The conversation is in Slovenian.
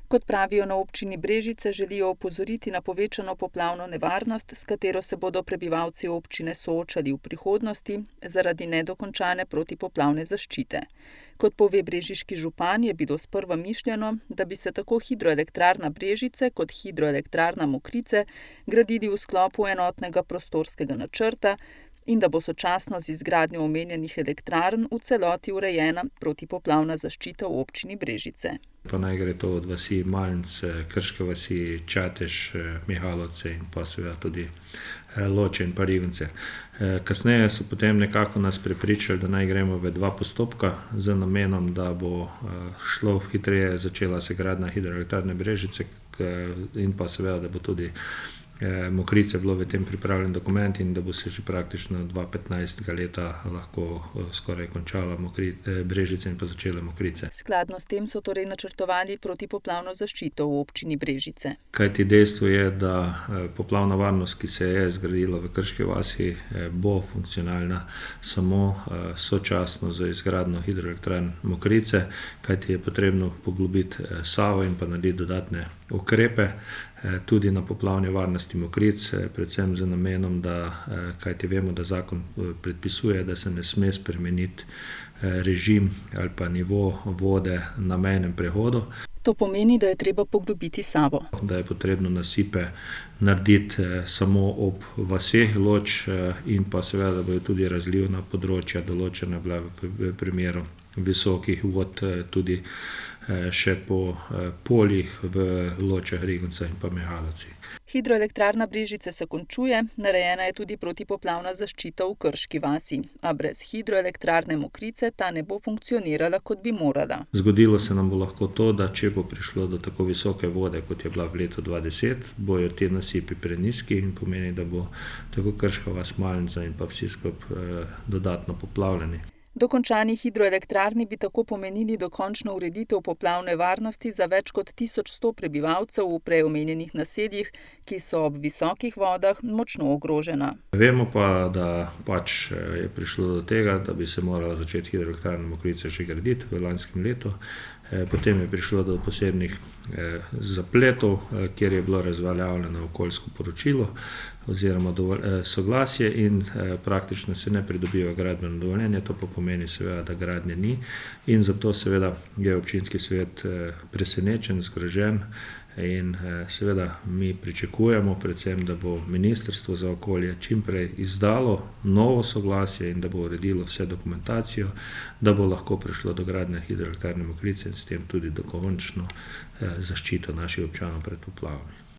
Kot pravijo na občini Brežice, želijo opozoriti na povečano poplavno nevarnost, s katero se bodo prebivalci občine soočali v prihodnosti zaradi nedokončane protipoplavne zaščite. Kot pove brežiški župan, je bilo sprva mišljeno, da bi se tako hidroelektrarna Brežice kot hidroelektrarna Mokrice gradili v sklopu enotnega prostorskega načrta in da bo sočasno z izgradnjo omenjenih elektrarn v celoti urejena protipoplavna zaščita v občini Brežice. Pa naj gre to od vasi Malnc, Krške vasi, Čatež, Mihalovce in pa seveda tudi Loče in pa Rivence. Kasneje so potem nekako nas prepričali, da naj gremo v dva postopka z namenom, da bo šlo hitreje, začela se gradnja hidroelektrarne Brežice in pa seveda, da bo tudi Mokrice bilo v tem pripravljen dokument in da bo se že praktično 2015. leta lahko skoraj končala Brežice in pa začele Mokrice. Skladno s tem so torej načrtovali protipoplavno zaščito v občini Brežice. Kajti dejstvo je, da poplavna varnost, ki se je zgradila v Krški vasi, bo funkcionalna samo sočasno z izgradnjo hidroelektrarn Mokrice, kajti je potrebno poglobiti Savo in pa narediti dodatne ukrepe tudi na poplavni varnosti Mokric, predvsem z namenom, da, kajti vemo, da zakon predpisuje, da se ne sme spremeniti režim ali pa nivo vode na mejnem prehodu. To pomeni, da je treba poglobiti Savo. Da je potrebno nasipe narediti samo ob vaseh Loč in pa seveda, da bodo tudi razlivna področja določena bila v primeru visokih vod tudi še po poljih v Ločah, Rigoncah in pa Mihalovcih. Hidroelektrarna Brežice se končuje, narejena je tudi protipoplavna zaščita v Krški vasi, a brez hidroelektrarne Mokrice ta ne bo funkcionirala, kot bi morala. Zgodilo se nam bo lahko to, da če bo prišlo do tako visoke vode, kot je bila v letu 2010, bojo ti nasipi prenizki in pomeni, da bo tako Krška vas, Malnca in pa vsi skupaj dodatno poplavljeni. Dokončani hidroelektrarni bi tako pomenili dokončno ureditev poplavne varnosti za več kot 1100 prebivalcev v prej omenjenih naseljih, ki so ob visokih vodah močno ogrožena. Vemo pa, da pač je prišlo do tega, da bi se morala začeti hidroelektrarna Mokrice že graditi v lanskem letu. Potem je prišlo do posebnih zapletov, kjer je bilo razveljavljeno okoljsko poročilo oziroma soglasje in praktično se ne pridobiva gradbeno dovoljenje, to pa pomeni seveda, da gradnje ni in zato seveda je občinski svet presenečen, zgrožen in seveda mi pričakujemo predvsem, da bo Ministrstvo za okolje čimprej izdalo novo soglasje in da bo uredilo vse dokumentacijo, da bo lahko prišlo do gradnje hidroelektrarne Mokrice in s tem tudi dokončno zaščito naših občanov pred poplavami.